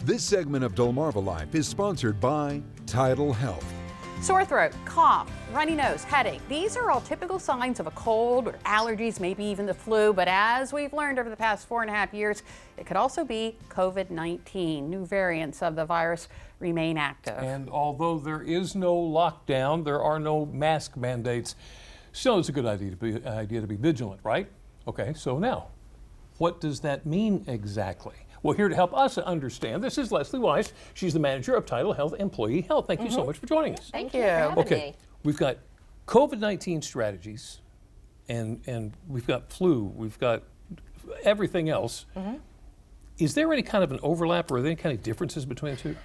This segment of DelmarvaLife is sponsored by TidalHealth. Sore throat, cough, runny nose, headache. These are all typical signs of a cold or allergies, maybe even the flu. But as we've learned over the past 4.5 years, it could also be COVID-19. New variants of the virus remain active. And although there is no lockdown, there are no mask mandates, still it's a good idea to be vigilant, right? Okay, so now, what does that mean exactly? Well, here to help us understand, this is Leslie Weiss. She's the manager of TidalHealth Employee Health. Thank you so much for joining us. Thank you for having me. We've got COVID-19 strategies, and we've got flu, we've got everything else. Is there any kind of an overlap, or are there any kind of differences between the two?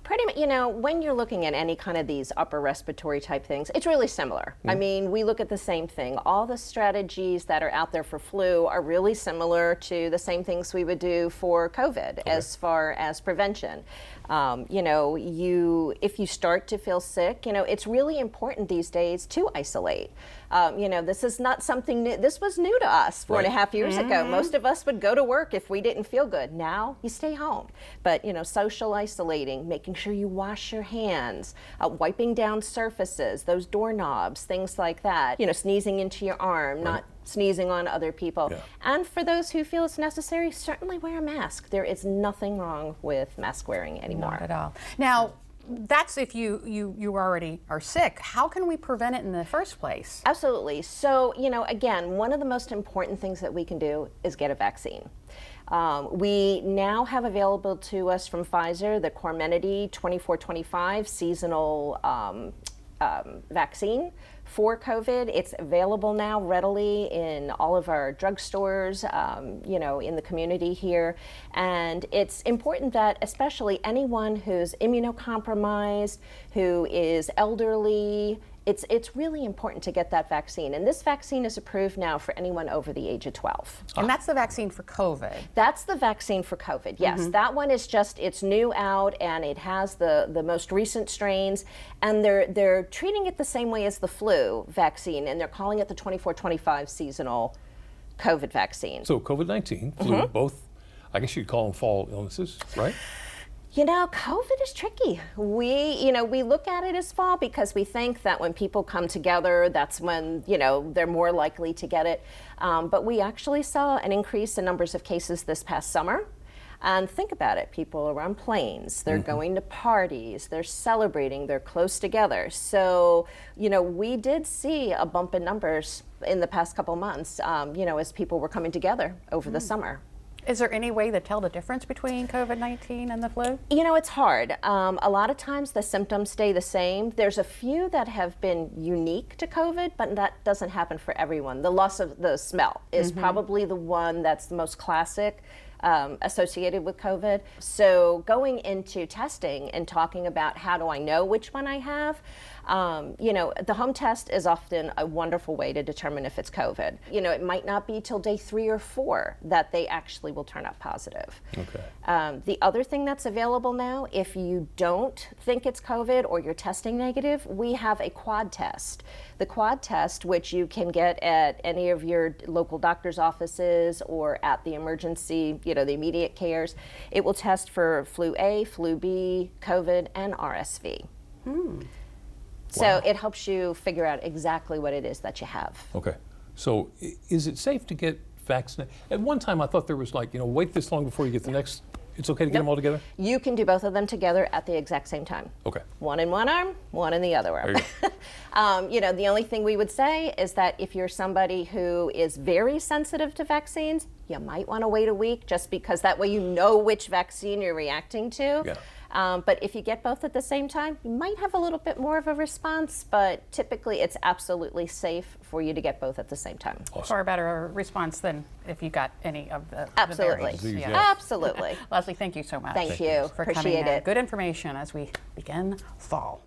Pretty much, when you're looking at any kind of these upper respiratory type things, it's really similar. I mean, we look at the same thing. All the strategies that are out there for flu are really similar to the same things we would do for COVID as far as prevention. If you start to feel sick, it's really important these days to isolate. This is not something new. This was new to us 4.5 years ago. Most of us would go to work if we didn't feel good. Now you stay home. But, social isolating, making sure you wash your hands, wiping down surfaces, those doorknobs, things like that. Sneezing into your arm, not sneezing on other people. Yeah. And for those who feel it's necessary, certainly wear a mask. There is nothing wrong with mask wearing anymore. Not at all. Now, that's if you already are sick. How can we prevent it in the first place? Absolutely. So, again, one of the most important things that we can do is get a vaccine. We now have available to us from Pfizer the Comirnaty 24-25 seasonal vaccine for COVID. It's available now readily in all of our drugstores, in the community here. And it's important that especially anyone who's immunocompromised, who is elderly, it's really important to get that vaccine. And this vaccine is approved now for anyone over the age of 12. And that's the vaccine for COVID? That's the vaccine for COVID, yes. That one is it's new out, and it has the most recent strains. And they're treating it the same way as the flu vaccine, and they're calling it the 24-25 seasonal COVID vaccine. So COVID-19, flu, both, I guess you'd call them fall illnesses, right? COVID is tricky. We look at it as fall because we think that when people come together, that's when, they're more likely to get it. But we actually saw an increase in numbers of cases this past summer. And think about it, people are on planes, they're going to parties, they're celebrating, they're close together. So, we did see a bump in numbers in the past couple months, as people were coming together over the summer. Is there any way to tell the difference between COVID-19 and the flu? It's hard. A lot of times the symptoms stay the same. There's a few that have been unique to COVID, but that doesn't happen for everyone. The loss of the smell is probably the one that's the most classic associated with COVID. So going into testing and talking about how do I know which one I have, the home test is often a wonderful way to determine if it's COVID. It might not be till day 3 or 4 that they actually will turn up positive. Okay. The other thing that's available now, if you don't think it's COVID or you're testing negative, we have a quad test. The quad test, which you can get at any of your local doctor's offices or at the emergency, the immediate cares, it will test for flu A, flu B, COVID, and RSV. So it helps you figure out exactly what it is that you have. Okay. So is it safe to get vaccinated? At one time I thought there was wait this long before you get the next. It's okay to get them all together? You can do both of them together at the exact same time. Okay. One in one arm, one in the other arm. The only thing we would say is that if you're somebody who is very sensitive to vaccines, you might want to wait a week just because that way you know which vaccine you're reacting to. Yeah. But if you get both at the same time, you might have a little bit more of a response, but typically it's absolutely safe for you to get both at the same time. Awesome. Far better response than if you got any of the Absolutely. The variants. Absolutely. Leslie, thank you so much. Thank you. For Appreciate coming in. it. Good information as we begin fall.